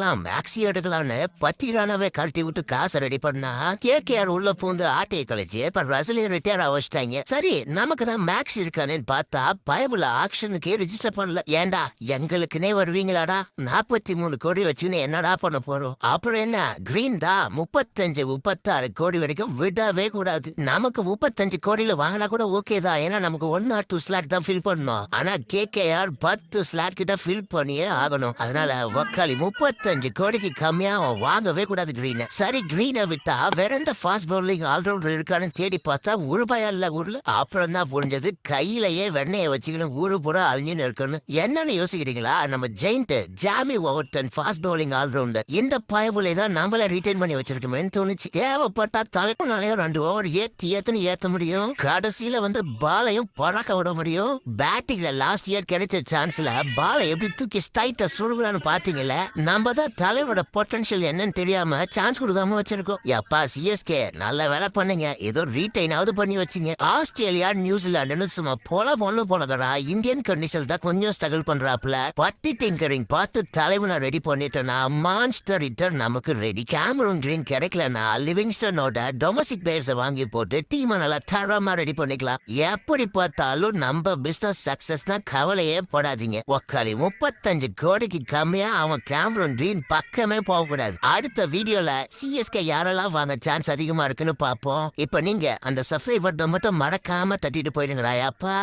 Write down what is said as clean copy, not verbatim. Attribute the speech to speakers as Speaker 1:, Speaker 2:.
Speaker 1: Maxi எடுக்கலான்னு பத்திரானவே கழட்டி விட்டு காசை ரெடி பண்ணா கேகேஆர் உள்ள பூந்து ஆட்டையை கழிச்சு இப்ப ரசிலே ரிட்டையர் ஆவச்சிட்டாங்க. சரி நமக்கு தான் மேக்ஸ் இருக்கானு பார்த்தா பயபுல ஆக்ஷனுக்கே ரிஜிஸ்டர் பண்ணல. ஏண்டா எங்களுக்குனே வருவீங்களாடா? 43 கோடி வச்சுன்னு என்னடா பண்ண போறோம்? அப்புறம் என்ன கிரீன் தான் 35-36 கோடி வரைக்கும் விடவே கூடாது. நமக்கு 35 கோடியில வாங்கினா கூட ஓகே தான், ஏன்னா நமக்கு 1 or 2 ஸ்லாட் தான் ஃபில் பண்ணணும். ஆனா கேகேஆர் 10 ஸ்லாட் கிட்ட ஃபில் பண்ணியே ஆகணும். அதனால வக்காலி 35 கோடிக்கு கம்மியா அவன் வாங்கவே கூடாது கிரீன். சரி கிரீனை விட்டா வேற எந்த ஃபாஸ்ட் பவுலிங் ஆல்ரவுண்டர் இருக்கான்னு தேடி பார்த்தா உருபாயா இல்ல ஊர்ல. அப்புறம் தான் புரிஞ்சது கையிலேயே வெண்ணையை வச்சுக்கணும் ஊரு பூரா அழிஞ்சுன்னு இருக்கணும். என்னன்னு யோசிக்கிறீங்களா? நம்ம ஜெயிண்ட் ஜாமி ஓவர்டன் ஃபாஸ்ட் பவுலிங் ஆல்ரவுண்டர். இந்த பயபுலை தான் நம்மள ரிட்டைன் பண்ணி வச்சிருக்கோமேன்னு தோணுச்சு. தேவைப்பட்டா தலைப்புனாலையும் 2 ஓவர் ஏத்த முடியும். கடைசியில பாலையும் பறக்க விட முடியும். பேட்டிங்ல லாஸ்ட் இயர் கிடைச்ச சான்ஸ்ல பாலை எப்படி தூக்கி ஸ்டைட்டா சுருகலான்னு பாத்தீங்கல்ல. நம்ம தான் தலைவரோட பொட்டன்ஷியல் என்னன்னு தெரியாம சான்ஸ் கொடுக்காம வச்சிருக்கோம். எப்பா சிஎஸ்கே நல்ல வேலை பண்ணீங்க, ஏதோ ரீடைனாவது பண்ணி வச்சீங்க. ஆஸ்திரேலியா நியூசிலாண்டுன்னு சும்மா போலதரா இந்தியன் கண்டிஷன் தான் கொஞ்சம் ஸ்ட்ரகிள் பண்றாப்ல. பட்டி டிங்கரிங் பார்த்து தலைவனை ரெடி பண்ணிட்டோம்னா மான்ஸ்டர் ரிட்டர்ன் நமக்கு ரெடி. கேமரூன் கிரீன் கிடைக்கலன்னா லிவிங்ஸ்டனோட டொமஸ்டிக் பிளேயர்ஸை வாங்கி போட்டு டீமை நல்லா தரமா ரெடி பண்ணிக்கலாம். எப்படி பார்த்தாலும் நம்ம பிசினஸ் சக்சஸ்னா கவலையே படாதீங்க. ஒக்காலி 35 கோடிக்கு கம்மியா அவன் கேமரூன் கிரீன் பக்கமே போக கூடாது. அடுத்த வீடியோல சிஎஸ்கே யாரெல்லாம் வாங்க சான்ஸ் அதிகமா இருக்குன்னு பாப்போம். இப்ப நீங்க அந்த சப்ஸ்கிரைப் பட்டன் மட்டும் மறக்காம தட்டிட்டு போயிடுங்கடா அப்பா.